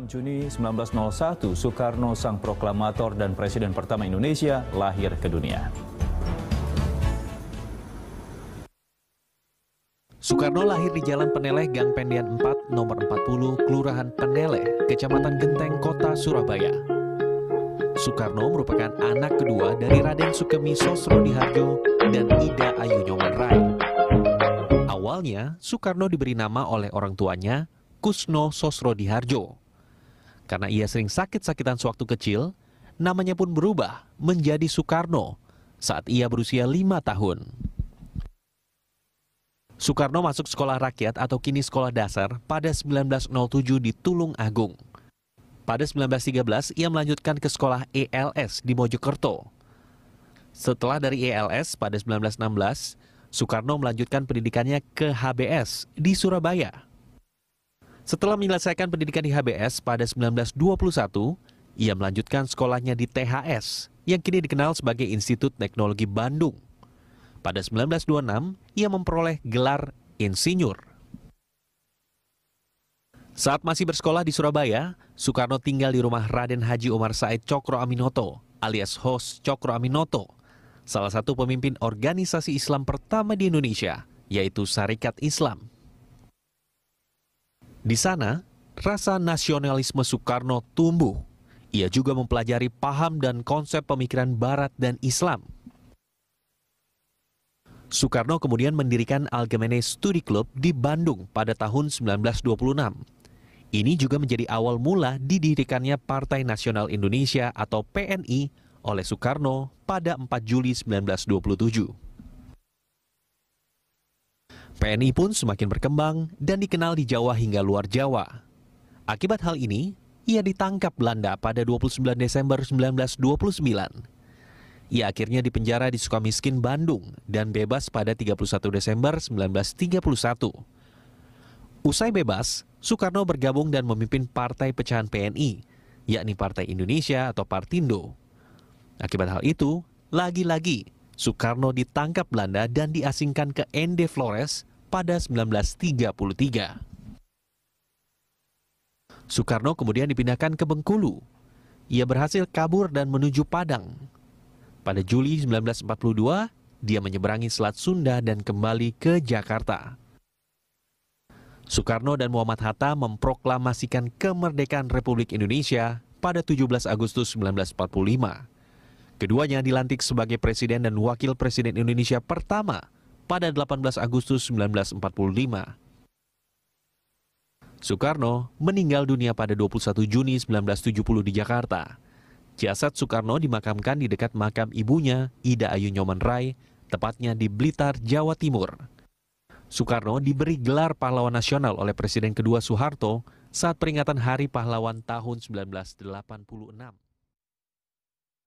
Juni 1901, Soekarno, sang proklamator dan presiden pertama Indonesia, lahir ke dunia. Soekarno lahir di Jalan Peneleh, Gang Pendian 4, nomor 40, Kelurahan Peneleh, Kecamatan Genteng, Kota Surabaya. Soekarno merupakan anak kedua dari Raden Sukemi Sosrodihardjo dan Ida Ayu Nyoman-Rai. Awalnya, Soekarno diberi nama oleh orang tuanya, Kusno Sosrodihardjo. Karena ia sering sakit-sakitan sewaktu kecil, namanya pun berubah menjadi Soekarno saat ia berusia 5 tahun. Soekarno masuk sekolah rakyat atau kini sekolah dasar pada 1907 di Tulung Agung. Pada 1913, ia melanjutkan ke sekolah ELS di Mojokerto. Setelah dari ELS pada 1916, Soekarno melanjutkan pendidikannya ke HBS di Surabaya. Setelah menyelesaikan pendidikan di HBS pada 1921, ia melanjutkan sekolahnya di THS, yang kini dikenal sebagai Institut Teknologi Bandung. Pada 1926, ia memperoleh gelar insinyur. Saat masih bersekolah di Surabaya, Soekarno tinggal di rumah Raden Haji Umar Said Cokro Aminoto alias Hos Cokro Aminoto, salah satu pemimpin organisasi Islam pertama di Indonesia, yaitu Sarekat Islam. Di sana, rasa nasionalisme Soekarno tumbuh. Ia juga mempelajari paham dan konsep pemikiran Barat dan Islam. Soekarno kemudian mendirikan Algemene Studi Club di Bandung pada tahun 1926. Ini juga menjadi awal mula didirikannya Partai Nasional Indonesia atau PNI oleh Soekarno pada 4 Juli 1927. PNI pun semakin berkembang dan dikenal di Jawa hingga luar Jawa. Akibat hal ini, ia ditangkap Belanda pada 29 Desember 1929. Ia akhirnya dipenjara di Sukamiskin, Bandung, dan bebas pada 31 Desember 1931. Usai bebas, Soekarno bergabung dan memimpin Partai Pecahan PNI, yakni Partai Indonesia atau Partindo. Akibat hal itu, lagi-lagi Soekarno ditangkap Belanda dan diasingkan ke Ende Flores pada 1933. Soekarno kemudian dipindahkan ke Bengkulu. Ia berhasil kabur dan menuju Padang. Pada Juli 1942, dia menyeberangi Selat Sunda dan kembali ke Jakarta. Soekarno dan Muhammad Hatta memproklamasikan kemerdekaan Republik Indonesia pada 17 Agustus 1945. Keduanya dilantik sebagai Presiden dan Wakil Presiden Indonesia pertama pada 18 Agustus 1945. Soekarno meninggal dunia pada 21 Juni 1970 di Jakarta. Jasad Soekarno dimakamkan di dekat makam ibunya, Ida Ayu Nyoman-Rai, tepatnya di Blitar, Jawa Timur. Soekarno diberi gelar pahlawan nasional oleh Presiden kedua Soeharto saat peringatan Hari Pahlawan tahun 1986.